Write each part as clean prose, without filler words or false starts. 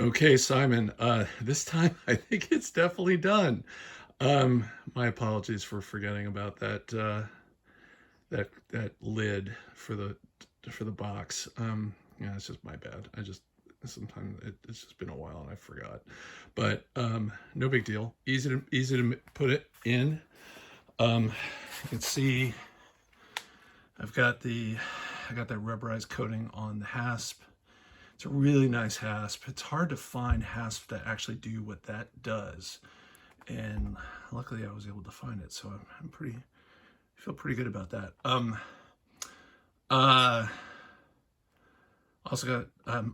Okay, Simon, this time I think it's definitely done. My apologies for forgetting about that lid for the box. Yeah, it's just my bad. I just sometimes it's just been a while and I forgot. But no big deal. Easy to put it in. You can see I've got I got that rubberized coating on the hasp. It's a really nice hasp. It's hard to find hasp that actually do what that does. And luckily I was able to find it. So I'm feel pretty good about that. Uh, Also got,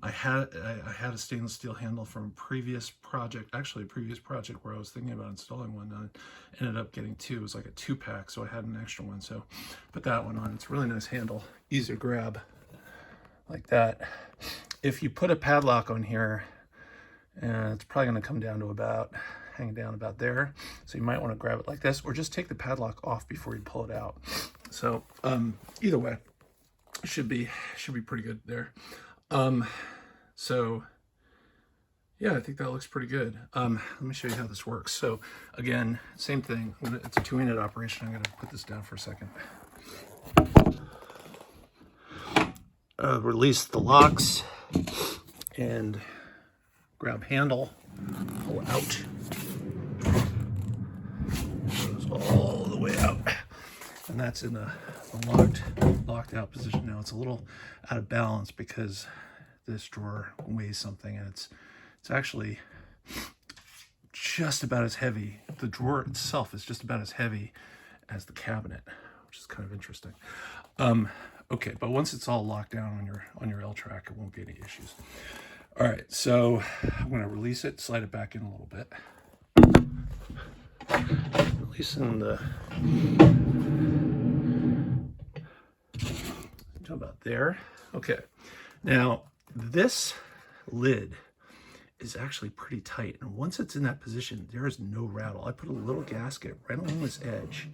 I had a stainless steel handle from a previous project, actually a previous project where I was thinking about installing one. I ended up getting two. It was like a 2-pack, so I had an extra one. So put that one on. It's a really nice handle, easy to grab like that. If you put a padlock on here, it's probably going to come down to about, hang down about there. So you might want to grab it like this, or just take the padlock off before you pull it out. So either way, should be pretty good there. So yeah, I think that looks pretty good. Let me show you how this works. So again, same thing. It's a 2-unit operation. I'm going to put this down for a second. Release the locks and grab handle, pull out. Goes all the way out. And that's in the locked out position. Now it's a little out of balance because this drawer weighs something, and it's actually just about as heavy. The drawer itself is just about as heavy as the cabinet, which is kind of interesting. Okay, but once it's all locked down on your L-track, it won't be any issues. All right, so I'm going to release it, slide it back in a little bit. Releasing the about there. Okay, now this lid is actually pretty tight, and once it's in that position, there is no rattle. I put a little gasket right along this edge,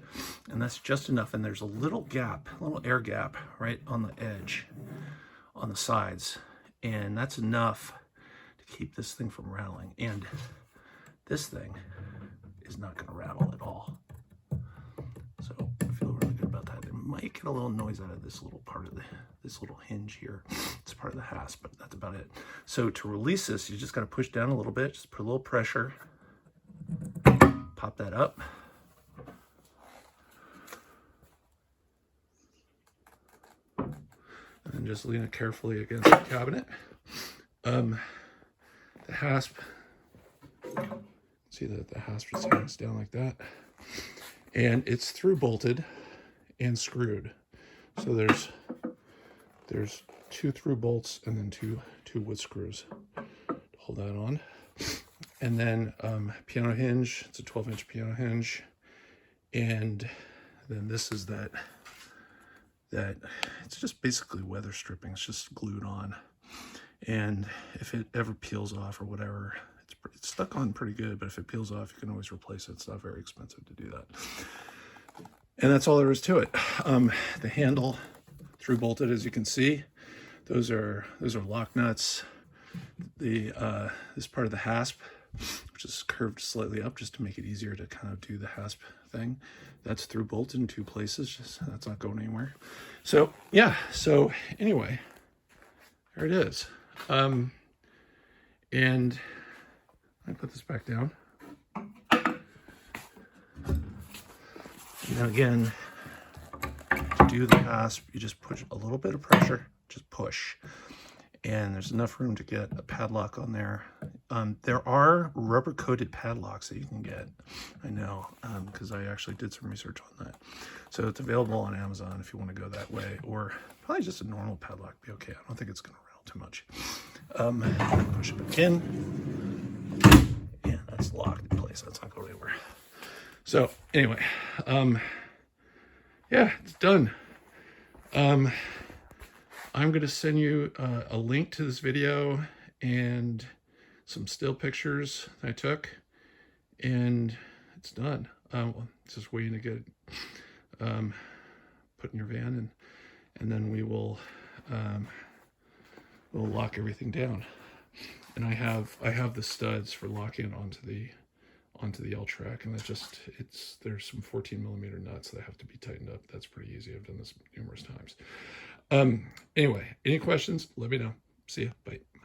and that's just enough. And there's a little gap, a little air gap right on the edge, on the sides, and that's enough to keep this thing from rattling. And this thing is not going to rattle at all. So I feel really good about that. It might get a little noise out of this little part of this little hinge here. It's part of the hasp, but that's about it. So to release this, you just got to push down a little bit, just put a little pressure, pop that up. And then just lean it carefully against the cabinet. The hasp, see that the hasp just hangs down like that. And it's through bolted and screwed. So there's 2 through bolts and then two wood screws to hold that on. And then piano hinge, it's a 12-inch piano hinge. And then this is that it's just basically weather stripping. It's just glued on. And if it ever peels off or whatever, it's stuck on pretty good, but if it peels off, you can always replace it. It's not very expensive to do that. And that's all there is to it. The handle through bolted, as you can see. Those are lock nuts. This part of the hasp, which is curved slightly up just to make it easier to kind of do the hasp thing, that's through bolted in 2 places. That's not going anywhere. So yeah. So anyway, there it is. And I put this back down. And then again, to do the hasp, you just push a little bit of pressure, just push. And there's enough room to get a padlock on there. There are rubber coated padlocks that you can get. I know, because I actually did some research on that. So it's available on Amazon if you want to go that way, or probably just a normal padlock be okay. I don't think it's going to rattle too much. Push it back in, and that's locked in place. That's not going anywhere. So anyway, yeah, it's done. I'm going to send you a link to this video and some still pictures that I took, and it's done. Just waiting to get it put in your van, and then we'll lock everything down. And I have the studs for locking it onto the L track, and there's some 14mm nuts that have to be tightened up. That's pretty easy. I've done this numerous times. Anyway, any questions? Let me know. See ya. Bye.